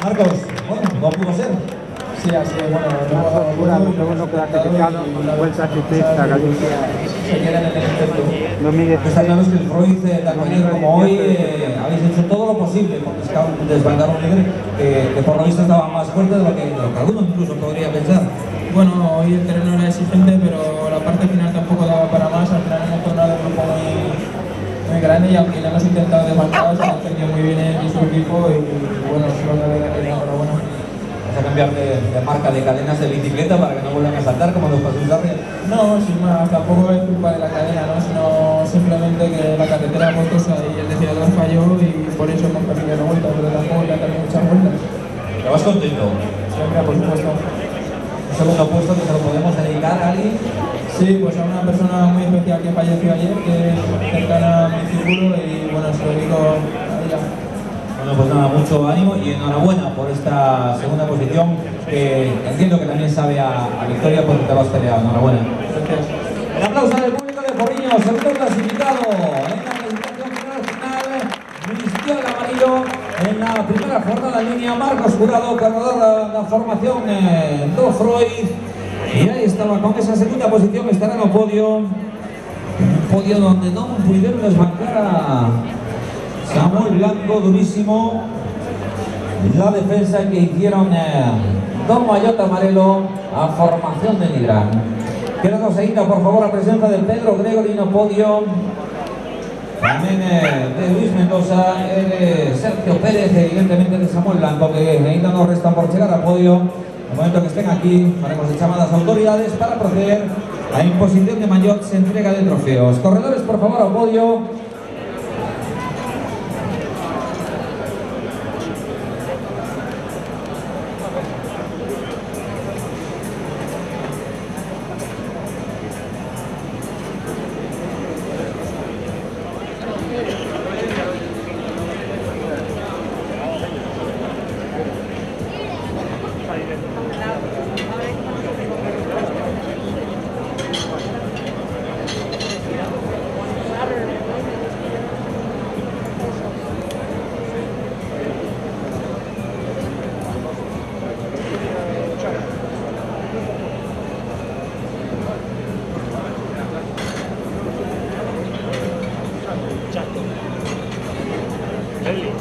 Marcos, bueno, no pudo ser. Sí, así es, bueno, luego no queda clasificado, vuelta ciclista, Galicia. se quedan en el intento. 2016. Está claro es que el Freud, tal mañana como hoy, habéis hecho todo lo posible por desbandar un líder que por lo visto estaba más fuerte de lo que alguno incluso podría pensar. Bueno, hoy el terreno era exigente, pero la parte final tampoco daba para más. Al final hemos tornado un grupo muy grande y aunque le hemos intentado desbancar, se ha defendido muy bien él y su equipo y bueno, solo le da enhorabuena. Vas a cambiar de marca de cadenas de bicicleta para que no vuelvan a saltar como los pasos de arriba. No, sin más, tampoco es culpa de la cadena, ¿no? Sino simplemente que la carretera costosa y el desviador falló y por eso hemos perdido la vuelta, pero tampoco ya tenemos muchas vueltas. ¿Te vas contento? Siempre, por supuesto. Un segundo puesto que se lo podemos dedicar a alguien. Sí, pues a una persona muy especial que falleció ayer, que es cercana a mi círculo y bueno, se lo digo a ella. Bueno, pues nada, mucho ánimo y enhorabuena por esta segunda posición, que entiendo que también sabe a victoria porque te lo has peleado. Enhorabuena. Gracias. El aplauso del público de Porriño, segundo clasificado en la clasificación final, vistió el amarillo en la primera jornada en línea, Marcos Jurado, ganador de la formación do Freud, y ahí estaba con esa segunda posición, estará en el podio, un podio donde no pudieron desbancar a Samuel Blanco, durísimo la defensa que hicieron Don Mayota Amarelo a formación de Nigrán. Quédanos ahí, por favor, a presencia de Pedro Gregory no podio, también de Luis Mendoza, de Sergio Pérez, evidentemente de Samuel Blanco, que ainda nos restan por llegar a podio. En el momento que estén aquí, haremos llamadas a autoridades para proceder a imposición de maillots, entrega de trofeos. Corredores, por favor, a podio.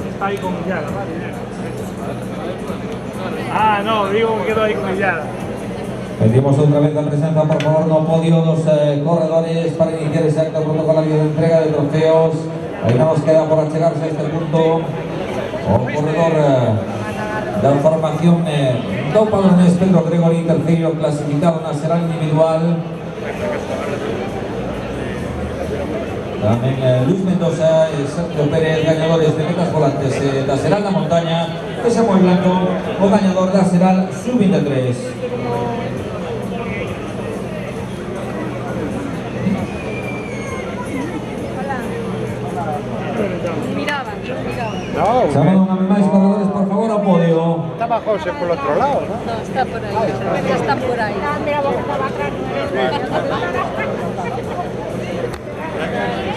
Está ahí con Villara, ¿vale? Ah, no, digo que quedo ahí con Villara. Pedimos otra vez la presencia, por favor, no podio, dos corredores para iniciar ese acto protocolario de entrega de trofeos. Ahí nos queda por llegarse a este punto o corredor de formación do Padrones, Pedro Gregory, tercero clasificado nacional individual. También Luis Mendoza y Sergio Pérez, ganadores de metas volantes da Seral La Montaña, que Samuel Blanco, o ganador da Seral Sub-23. No, Llamado una vez más, corredores, por favor, a podio. estaba José por el otro lado, ¿no? No, está por ahí. Está por ahí. Sí.